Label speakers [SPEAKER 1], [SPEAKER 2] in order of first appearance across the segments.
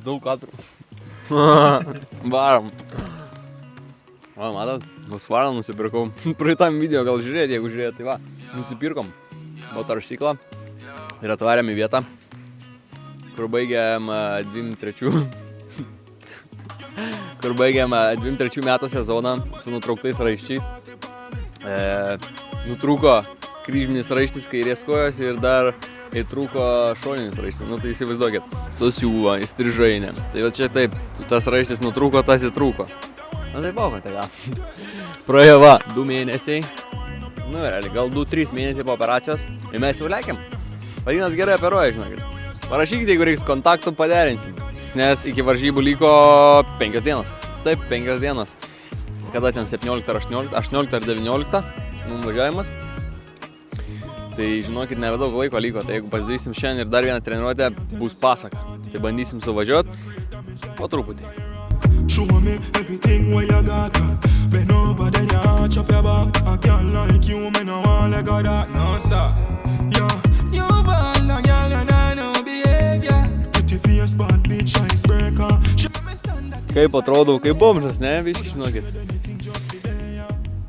[SPEAKER 1] Daug katrų. Varom. O, matot, svarą nusipirkau. Praeitam video gal žiūrėt, jeigu žiūrėt, tai va. Nusipirkom motorciklą ir atvarėm į vietą, kur baigėm 23 metų sezoną su nutrauktais raiščiais. Nutrūko kryžminis raištis kairės kojos ir dar įtrūko šoninis raištis. Nu tai įsivaizduokit, susiuvo, įstrižainė. Tai va čia taip, tas raištis nutrūko, tas įtrūko. Na tai buvo, tai gal. Praėjo va, 2 mėnesiai. Nu realiai, gal 2-3 mėnesiai po operacijos. Ir mes jau lekiam. Vadinas gerai operuoja, žinokit. Parašykite, jeigu reiks kontaktų, paderinsim. Nes iki varžybų liko 5 dienos. Taip, 5 dienos. Kada ten 17 ar 18 ar 19 nuvažiavimas. Tai žinokit, nebedaug laiko liko. Tai jeigu pasidarysim šiandien ir dar vieną treniruotę, bus pasaka. Tai bandysim suvažiuot po truputį.
[SPEAKER 2] Show me everything where you got. Bend over then you chop your back. I can't like you, me no want like that. No sir. You bad, no girl, you know no behavior. Pretty face, bad bitch, icebreaker.
[SPEAKER 1] Kaip atrodau, kaip bomžas, ne? Biški, žinokit.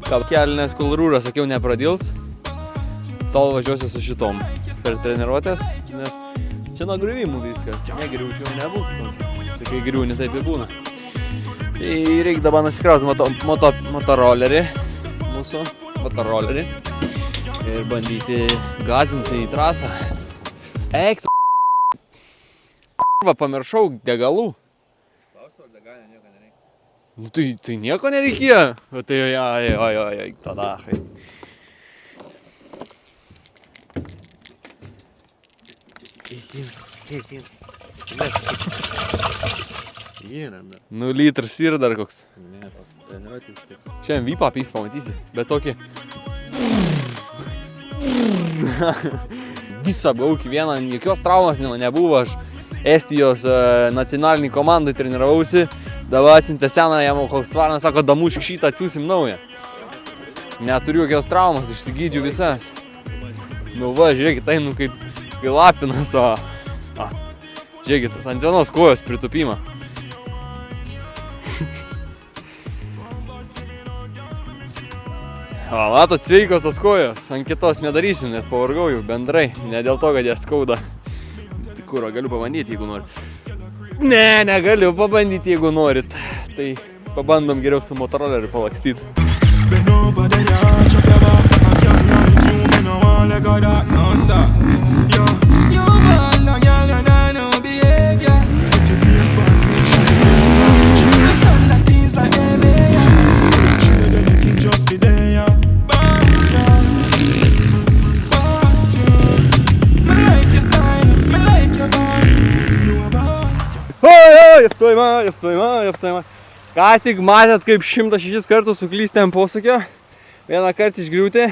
[SPEAKER 1] Ką kelinės kulrūrą, sakiau, nepradils. Tol važiuosiu su šitom per treniruotės, nes čia nuo griuvimų viskas. Negriūčiau nebūtų tokį. Tai kai griūni, taip ir būna. Tai reikia dabar nusikrauti motorolerį, mūsų motorolerį ir bandyti gazinti į trasą. Eik, tu pamiršau degalų.
[SPEAKER 3] Klausiau, degalė nieko nereikia.
[SPEAKER 1] Nu tai nieko nereikėjo. Tai oi, tada. Nu litras yra dar koks.
[SPEAKER 3] Ne, treniruotė vis tiek.
[SPEAKER 1] Šiandien vypą pys pamatysi, bet tokį. Visą baukį vieną, jokios traumas nebuvo, aš Estijos nacionaliniai komandai treniravausi, dabar atsintė seną, jam koks svarnas, sako, damušk šitą atsiūsim naują. Neturiu jokios traumas, išsigydžiu visas. Nu va, žiūrėkit, tai nu kaip lapinas, o. Žiūrėkit, ant vienos kojos pritupimą. O, matot, sveikos tas kojos, ant kitos nedarysiu, nes pavargau jau bendrai, ne dėl to, kad jas skauda. Tai kur, galiu pabandyti, jeigu norit. Ne, negaliu pabandyti, jeigu norit. Tai pabandom geriau su motoroleriu palakstyti. Jeptojama. Ką tik matėt, kaip 106 kartų suklysti ant posūkio, vieną kartą išgriūti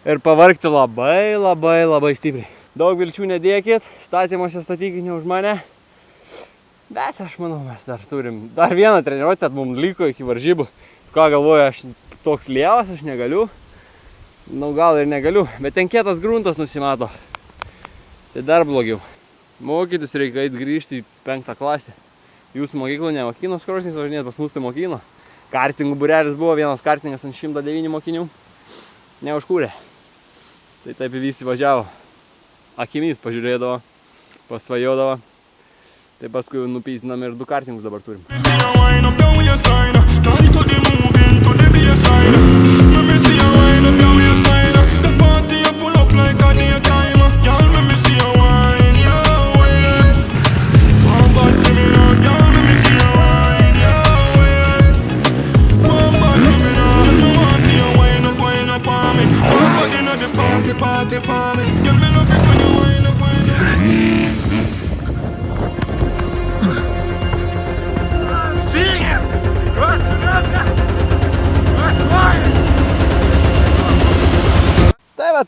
[SPEAKER 1] ir pavargti labai stipriai. Daug vilčių nedėkit, statymuose statykit ne už mane, bet aš manau, mes dar turim dar vieną treniruotę, mums liko iki varžybų. Ką galvoju, aš toks lievas, aš negaliu, nu gal ir negaliu, bet ten kietas gruntas nusimato, tai dar blogiau. Mokytis reikia eit grįžti į 5 klasę. Jūsų mokyklų nemokino skrosnis važinėt, pas mus tai mokino. Kartingų būrelis buvo, vienas kartingas ant 109 mokinių. Neužkūrė. Tai taip visi važiavo. Akimis pažiūrėdavo, pasvajodavo. Tai paskui nupysinam ir 2 kartingus dabar turim.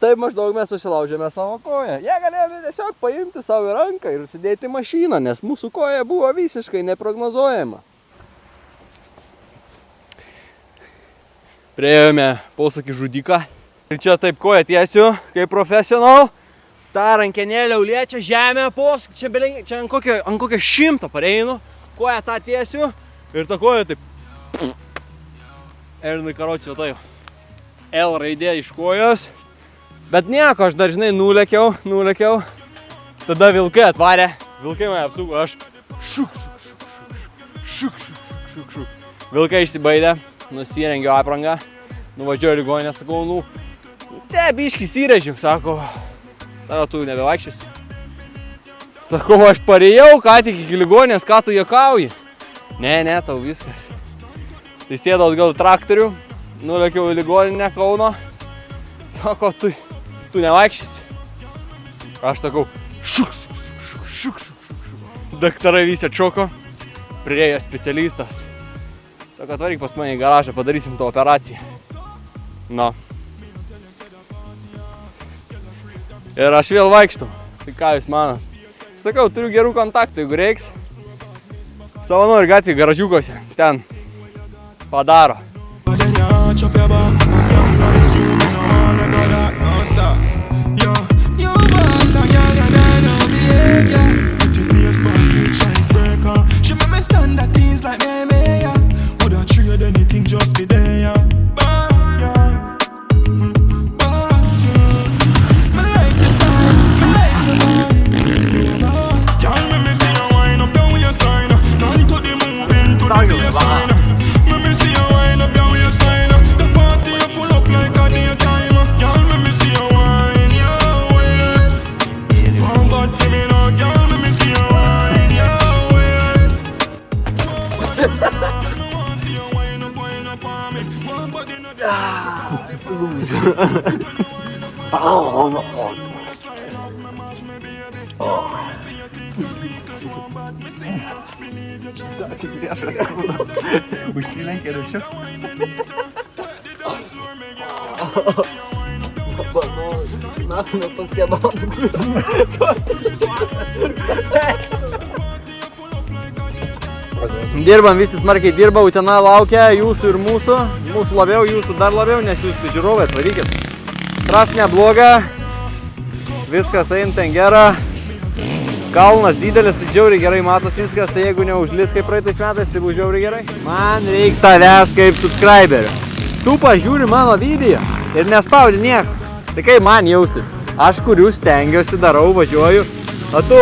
[SPEAKER 1] Taip maždaug mes susilaužėme savo koją. Jie galėjo tiesiog paimti savo į ranką ir sudėti mašiną, nes mūsų koja buvo visiškai neprognozuojama. Priėjome posakį žudiką. Ir čia taip koją tiesiu, kaip profesional. Ta rankenėlė liečia žemę posūkį, čia ant kokio 100 pareinu, koją tą tiesiu ir ta koja taip. Ir karočiau tai. L raidė iš kojos. Bet nieko, aš dar žinai nulėkiau. Tada vilkai atvarė. Vilkai mane apsuko, aš šuk. Vilkai išsibaidė, nusirengiau aprangą. Nuvažiuoju ligoninę, sakau, čia biškis įrežiu, sako. Tada tu nebevaikščiasi. Sakau, aš parėjau, ką tik iki ligonės, ką tu juokauji? Ne, tau viskas. Tai sėdau atgal traktorių, nulėkiau į ligoninę Kauno. Sako, tu nevaikščiasi. Aš sakau, šuk. Daktarai visi atšoko, priėjo specialistas. Sako, atvaryk pas mane į garažą, padarysim tą operaciją. No. Ir aš vėl vaikštau. Tai ką jūs manot? Sakau, turiu gerų kontaktų, jeigu reiks. Savanorių gatvėje, garažiukose, ten padaro.
[SPEAKER 3] Užsilenkė ir šiuks.
[SPEAKER 1] Dirbam, visi smarkiai dirba, Utena laukia jūsų ir mūsų. Mūsų labiau, jūsų dar labiau, nes jūs žiūrovai atvarykit. Tras nebloga, viskas eina ten gera. Kalnas didelis, tai žiauriai gerai matos viskas, tai jeigu neužlis kaip praeitais metais, tai bus žiauriai gerai. Man reikia tavęs kaip subscriberio. Tu pažiūri mano video ir nespaudi nieko. Tai kaip man jaustis? Aš kuriu, stengiuosi, darau, važiuoju. O tu,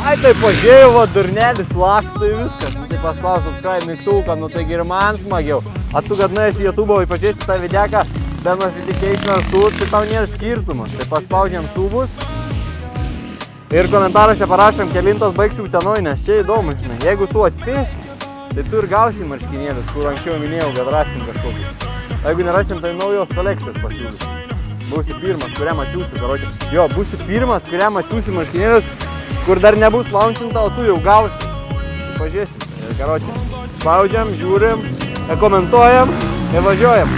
[SPEAKER 1] tai pažiūrėjau, va, durnelis laksto, tai viskas. Tai paspaus subscribe mygtuką, taigi ir man smagiau. O tu, kad nuėsi YouTube'o ir pažiūrėsi tą videką, be notification ar sub, tai tau nėra skirtumo. Tai paspaudžiam subus. Ir komentaruose parašėm, kelintas baigsiu Utenoj, nes čia įdomu. Jeigu tu atspėsi, tai tu ir gausi marškinėlius, kur anksčiau minėjau, kad rasim kažkokį. Jeigu nerasim, tai naujos kolekcijos pasiūlysiu. Būsi pirmas, kuriam atsiųsiu, karočią. Jo, būsi pirmas, kuriam atsiųsiu marškinėlius, kur dar nebus launchinta, o tu jau gausi. Pažiūrėsim. Ir karočią, spaudžiam, žiūrim, komentuojam ir važiuojam.